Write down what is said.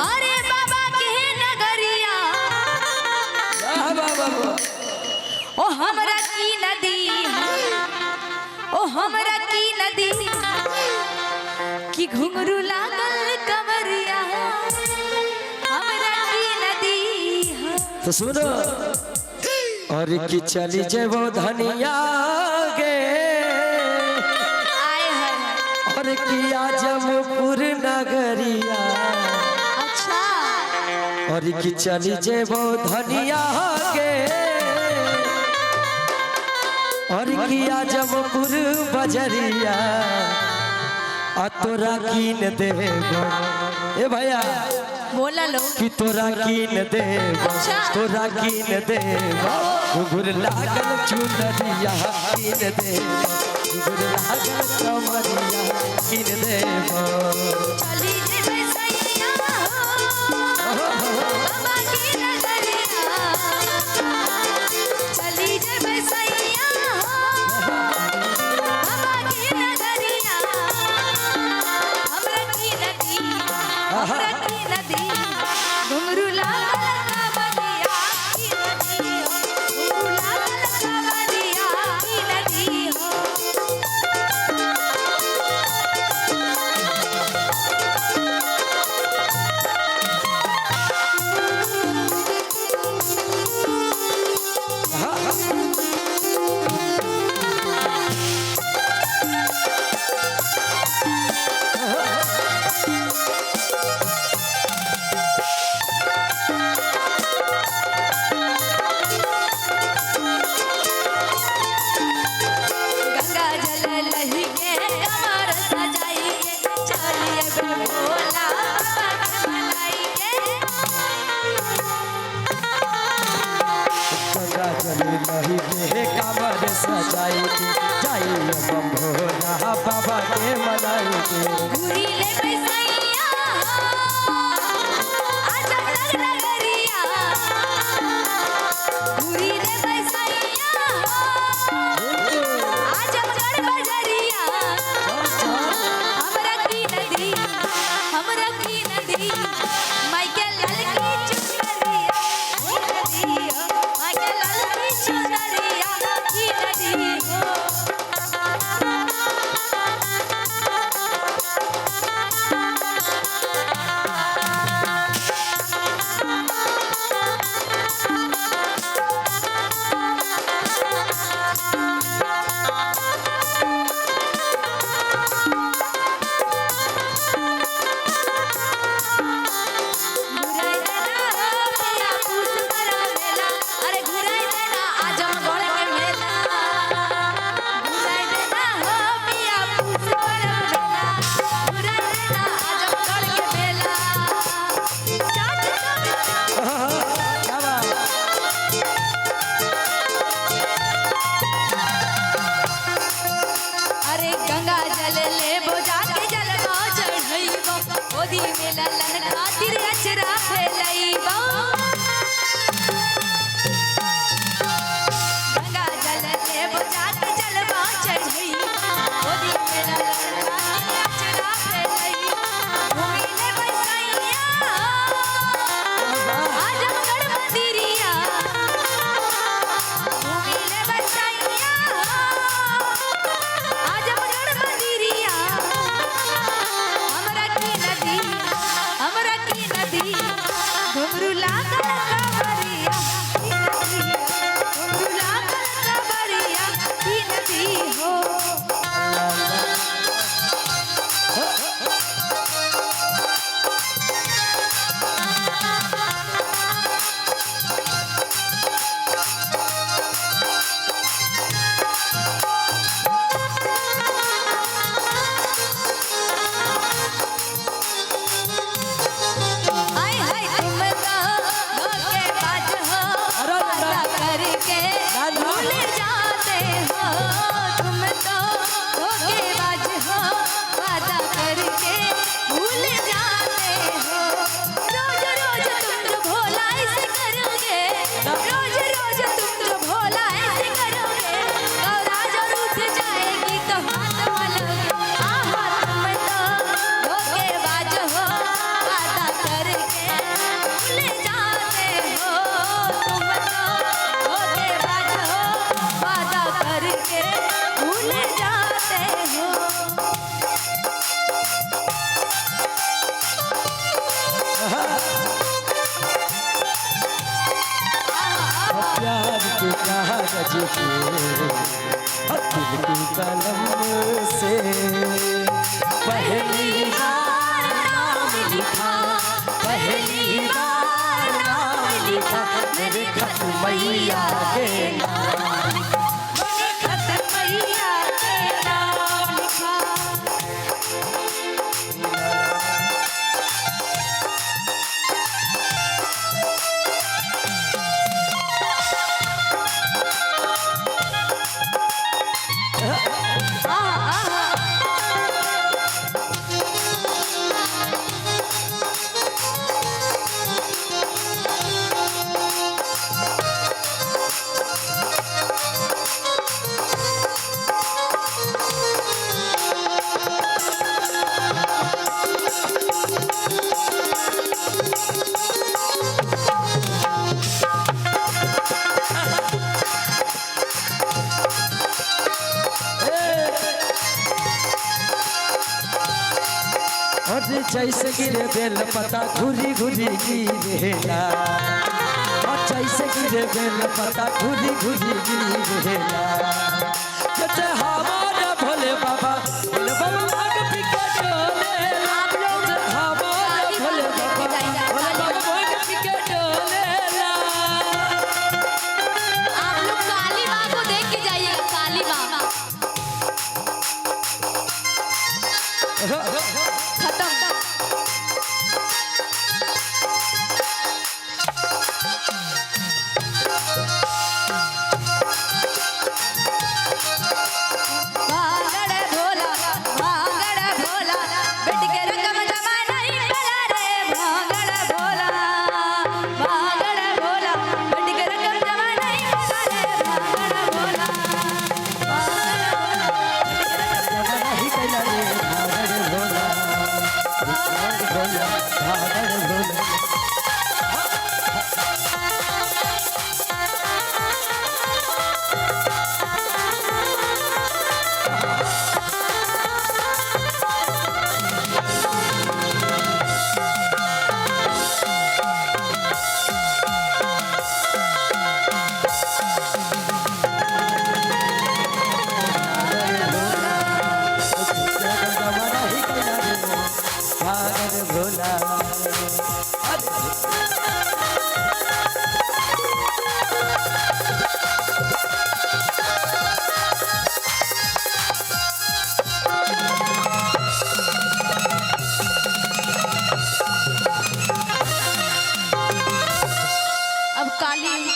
अरे बाबा के नगरिया ओ हमरा की नदी, ओ हमरा की नदी की घुंघरू लागल कमरिया हमरा की नदी। तो सुनो और की चली जेबो धनिया गे आए है और किया जमपुर नगरिया। अच्छा और की चली जेबो धनिया गे और किया जमपुर बजरिया आ तोरा कीन देबो ए भैया बोला लो कि तोरा कीन देबो तोरा कीन देबो घुघुर लागल चुनरिया कीन देबो घुघुर लागल कमरिया कीन देबो। चली जेबे सैया बाबा की नगरिया, चली जेबे सैया बाबा की नगरिया हमरा की नदी, हमरा की नदी घुंघरू लागल कमरिया की नदी हो, घुंघरू लागल कमरिया की नदी हो। गंगा जल लही के कमर सजाई के चलिए बे भोला बाबा के मनाई के। गंगा जली नहीं के कमर सजाई के जाइए बम भोला बाबा के मनाई के। घुरी ले पैसैया आजा लग नगरिया, घुरी ले पैसैया आजा गड़ बजरिया हमरा की नदी, हमरा की नदी माई के लाल की चुनरिया की नदी हो, माई के लाल की चुनरिया की नदी हो। और जैसे गिरे बेल पता घुरी घुरी गिरेला और जैसे गिरे बेल पता घुरी घुरी गिरेला जैसे हमारा भोले बाबा भोले बाबा भाग पिके डोलेला हमारा भोले बाबा भोले बाबा भाग पिके डोलेला। आप लोग काली माँ को देख के जाइए, काली माँ खत्म।